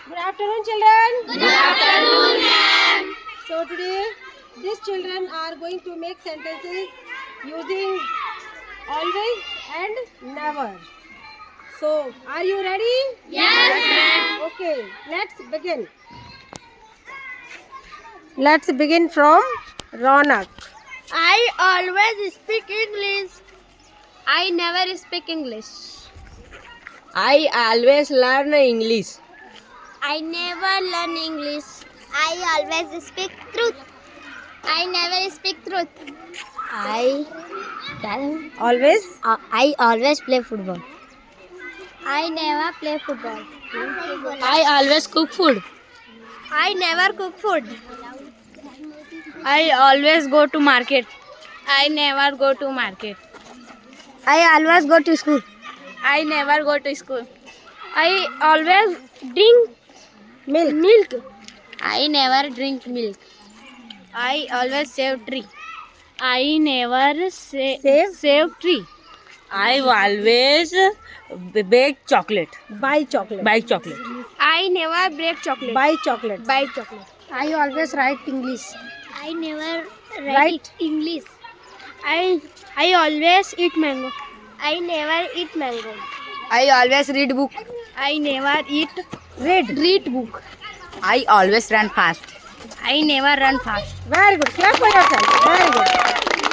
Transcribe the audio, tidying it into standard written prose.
Good afternoon, children. Good afternoon, ma'am. So today, these children are going to make sentences using always and never. So, are you ready? Yes, ma'am. Okay, let's begin. Let's begin from Ronak. I always speak English. I never speak English. I always learn English. I never learn English. I always speak truth. I never speak truth. I Always. always play football. I never play football. I always cook food. I never cook food. I always go to market. I never go to market. I always go to school. I never go to school. I always drink Milk. I never drink milk. I always save tree. I never save tree. I always bake chocolate. Buy chocolate. Buy chocolate. I never break chocolate. Buy chocolate. Buy chocolate. I always write English. I never Write English. I always eat mango. I never eat mango. I always read book. I never Read. book. I always run fast. I never run fast. Very good. Clap for yourself. Very good.